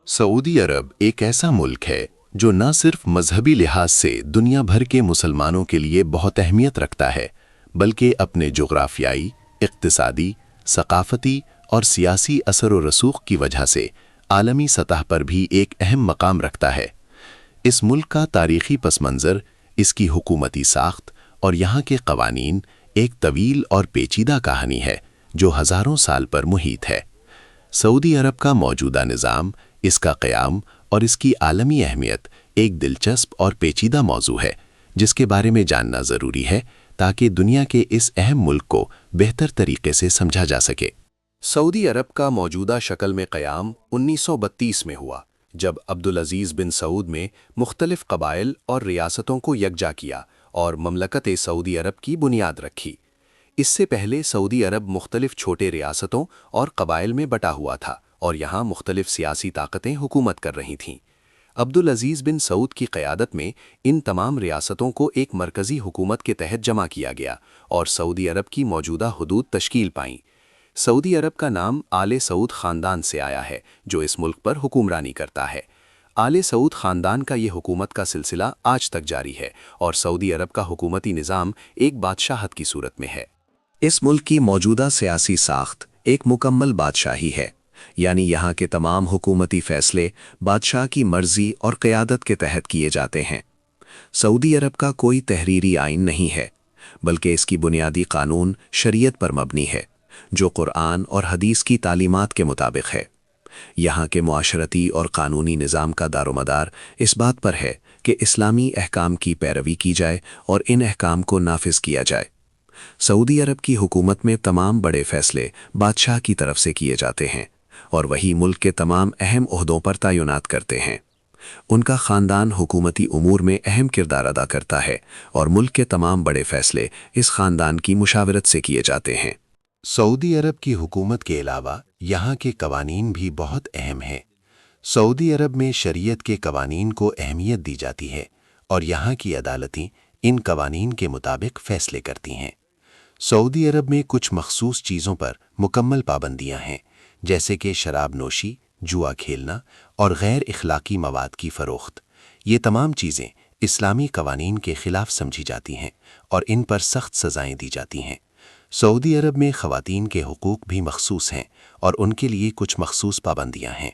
Saudi अरब एक ऐसा मुल्क है जो न सिर्फ मजहबी लिहाज से दुनिया भर के मुसलमानों के लिए बहुत अहमियत रखता है, बल्कि अपने जोग्राफियाई, इक़्तिसादी, सकाफ़ती और सियासी असर व रसूख की वजह से आलमी सतह पर भी एक अहम मकाम रखता है। इस मुल्क का तारीख़ी पस मंज़र, इसकी हुकूमती साख्त और यहाँ के क़वानीन एक तवील और पेचीदा कहानी है जो हज़ारों साल पर मुहीत है। सऊदी अरब का मौजूदा निज़ाम, इसका क़याम और इसकी आलमी अहमियत एक दिलचस्प और पेचीदा मौजू है जिसके बारे में जानना ज़रूरी है ताकि दुनिया के इस अहम मुल्क को बेहतर तरीके से समझा जा सके। सऊदी अरब का मौजूदा शक्ल में क़याम 1932 में हुआ, जब अब्दुल अज़ीज़ बिन सऊद में मुख्तलिफ़ क़बाइल और रियासतों को यकजा किया और ममलकत सऊदी अरब की बुनियाद रखी। इससे पहले सऊदी अरब मुख्तलिफ़ छोटे रियासतों और क़बाइल में बटा हुआ था और यहाँ मुख्तलिफ़ सियासी ताकतें हुकूमत कर रही थीं। अब्दुल अज़ीज़ बिन सऊद की क़यादत में इन तमाम रियासतों को एक मरकज़ी हुकूमत के तहत जमा किया गया और सऊदी अरब की मौजूदा हुदूद तश्कील पाईं। सऊदी अरब का नाम आले सऊद ख़ानदान से आया है जो इस मुल्क पर हुक्मरानी करता है। आले सऊद ख़ानदान का ये हुकूमत का सिलसिला आज तक जारी है और सऊदी अरब का हुकूमती निज़ाम एक बादशाहत की सूरत में है। इस मुल्क की मौजूदा सियासी साख्त एक मुकम्मल बादशाही है, यानी यहाँ के तमाम हुकूमती फ़ैसले बादशाह की मर्ज़ी और क़यादत के तहत किए जाते हैं। सऊदी अरब का कोई तहरीरी आइन नहीं है, बल्कि इसकी बुनियादी कानून शरीयत पर मबनी है जो कुरान और हदीस की तालीमात के मुताबिक है। यहाँ के मुआशरती और कानूनी निज़ाम का दारोमदार इस बात पर है कि इस्लामी अहकाम की पैरवी की जाए और इन अहकाम को नाफिज किया जाए। सऊदी अरब की हुकूमत में तमाम बड़े फ़ैसले बादशाह की तरफ से किए जाते हैं और वही मुल्क के तमाम अहम ओहदों पर तैनात करते हैं। उनका ख़ानदान हुकूमती उमूर में अहम किरदार अदा करता है और मुल्क के तमाम बड़े फ़ैसले इस ख़ानदान की मुशावरत से किए जाते हैं। सऊदी अरब की हुकूमत के अलावा यहाँ के कवानीन भी बहुत अहम हैं। सऊदी अरब में शरीयत के कवानीन को अहमियत दी जाती है और यहाँ की अदालतें इन कवानीन के मुताबिक फ़ैसले करती हैं। सऊदी अरब में कुछ मखसूस चीज़ों पर मुकम्मल पाबंदियाँ हैं, जैसे कि शराब नोशी, जुआ खेलना और गैर इखलाकी मवाद की फ़रोख्त। ये तमाम चीज़ें इस्लामी कवानीन के ख़िलाफ़ समझी जाती हैं और इन पर सख्त सज़ाएँ दी जाती हैं। सऊदी अरब में ख़वातीन के हुकूक भी मखसूस हैं और उनके लिए कुछ मखसूस पाबंदियाँ हैं।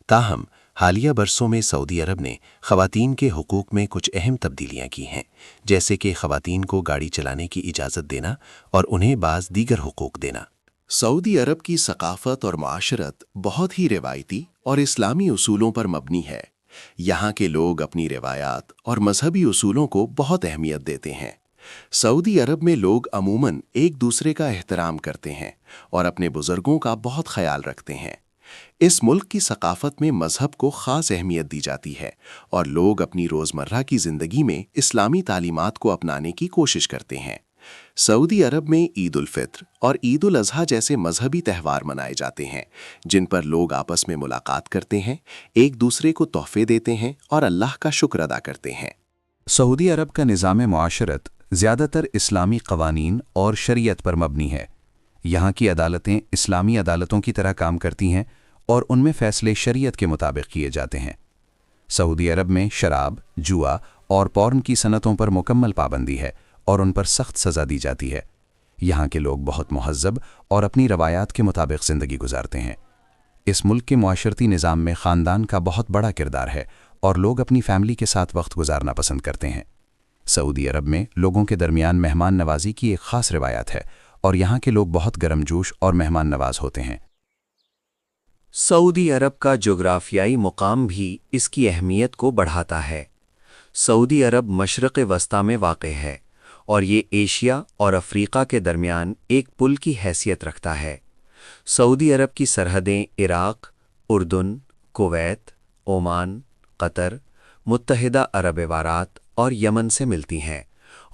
ताहम हालिया बरसों में सऊदी अरब ने ख़वातीन के हुकूक में कुछ अहम तब्दीलियाँ की हैं, जैसे कि ख़वातीन को गाड़ी चलाने की इजाज़त देना और उन्हें बाज़ दीगर हुकूक देना। सऊदी अरब की सकाफ़त और माशरत बहुत ही रिवायती और इस्लामी उसूलों पर मबनी है। यहाँ के लोग अपनी रिवायात और मजहबी उसूलों को बहुत अहमियत देते हैं। सऊदी अरब में लोग अमूमन एक दूसरे का एहतराम करते हैं और अपने बुज़ुर्गों का बहुत ख्याल रखते हैं। इस मुल्क की सकाफ़त में मज़हब को ख़ास अहमियत दी जाती है और लोग अपनी रोज़मर्रा की ज़िंदगी में इस्लामी तालीमात को अपनाने की कोशिश करते हैं। सऊदी अरब में ईद उल फ़ित्र और ईद उल अज़हा जैसे मजहबी त्यौहार मनाए जाते हैं, जिन पर लोग आपस में मुलाकात करते हैं, एक दूसरे को तोहफ़े देते हैं और अल्लाह का शुक्र अदा करते हैं। सऊदी अरब का निज़ाम मुआशरत ज़्यादातर इस्लामी क़वानीन और शरीयत पर मबनी है। यहाँ की अदालतें इस्लामी अदालतों की तरह काम करती हैं और उनमें फ़ैसले शरीयत के मुताबिक किए जाते हैं। सऊदी अरब में शराब, जुआ और पॉर्न की सनतों पर मुकम्मल पाबंदी है और उन पर सख्त सज़ा दी जाती है। यहाँ के लोग बहुत मुहज़्ज़ब और अपनी रवायात के मुताबिक ज़िंदगी गुजारते हैं। इस मुल्क के मुआशरती निज़ाम में ख़ानदान का बहुत बड़ा किरदार है और लोग अपनी फ़ैमिली के साथ वक्त गुजारना पसंद करते हैं। सऊदी अरब में लोगों के दरमियान मेहमान नवाजी की एक ख़ास रिवायत है और यहाँ के लोग बहुत गर्मजोश और मेहमान नवाज होते हैं। सऊदी अरब का जोग्राफियाई मुकाम भी इसकी अहमियत को बढ़ाता है। सऊदी अरब मशरक़ वस्ता में वाक़ है और ये एशिया और अफ़्रीका के दरमियान एक पुल की हैसियत रखता है। सऊदी अरब की सरहदें इराक़, उर्दुन, कुवैत, ओमान, कतर, मुत्तहिदा अरब इमारात और यमन से मिलती हैं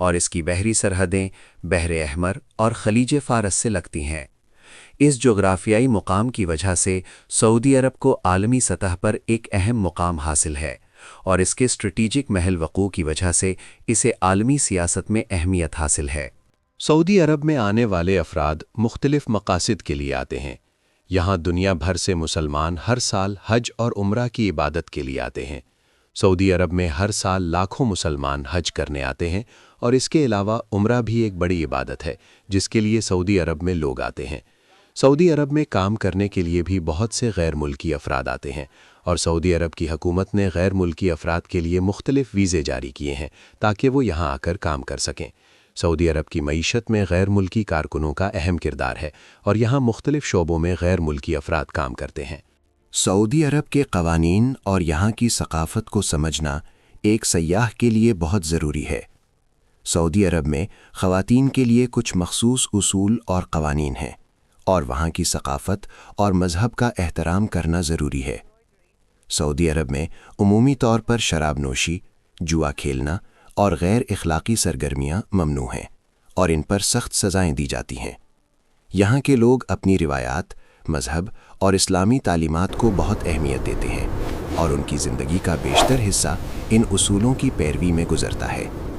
और इसकी बहरी सरहदें बहर अहमर और खलीज फ़ारस से लगती हैं। इस जोग्राफियाई मुकाम की वजह से सऊदी अरब को आलमी सतह पर एक अहम मुकाम हासिल है और इसके स्ट्रेटेजिक महल वक़ू की वजह से इसे आलमी सियासत में अहमियत हासिल है। सऊदी अरब में आने वाले अफराद मुख्तलिफ़ मकासद के लिए आते हैं। यहाँ दुनिया भर से मुसलमान हर साल हज और उम्रा की इबादत के लिए आते हैं। सऊदी अरब में हर साल लाखों मुसलमान हज करने आते हैं और इसके अलावा उम्रा भी एक बड़ी इबादत है जिसके लिए सऊदी अरब में लोग आते हैं। सऊदी अरब में काम करने के लिए भी बहुत से गैर मुल्की अफराद आते हैं और सऊदी अरब की हुकूमत ने गैर मुल्की अफराद के लिए मुख्तलिफ वीज़े जारी किए हैं ताकि वो यहाँ आकर काम कर सकें। सऊदी अरब की मईशत में गैर मुल्की कारकुनों का अहम किरदार है और यहाँ मुख्तलिफ शोबों में गैर मुल्की अफराद काम करते हैं। सऊदी अरब के कवानीन और यहाँ की सकाफ़त को समझना एक सयाह के लिए बहुत ज़रूरी है। सऊदी अरब में ख़वातीन के लिए कुछ मखसूस उसूल और कवानीन हैं और वहाँ की सकाफ़त और मज़हब का एहतराम करना ज़रूरी है। सऊदी अरब में उमूमी तौर पर शराब नोशी, जुआ खेलना और गैर इखलाकी सरगर्मियाँ ममनू हैं और इन पर सख्त सज़ाएँ दी जाती हैं। यहाँ के लोग अपनी रिवायात, मज़हब और इस्लामी तालीमात को बहुत अहमियत देते हैं और उनकी ज़िंदगी का बेशतर हिस्सा इन उसूलों की पैरवी में गुज़रता है।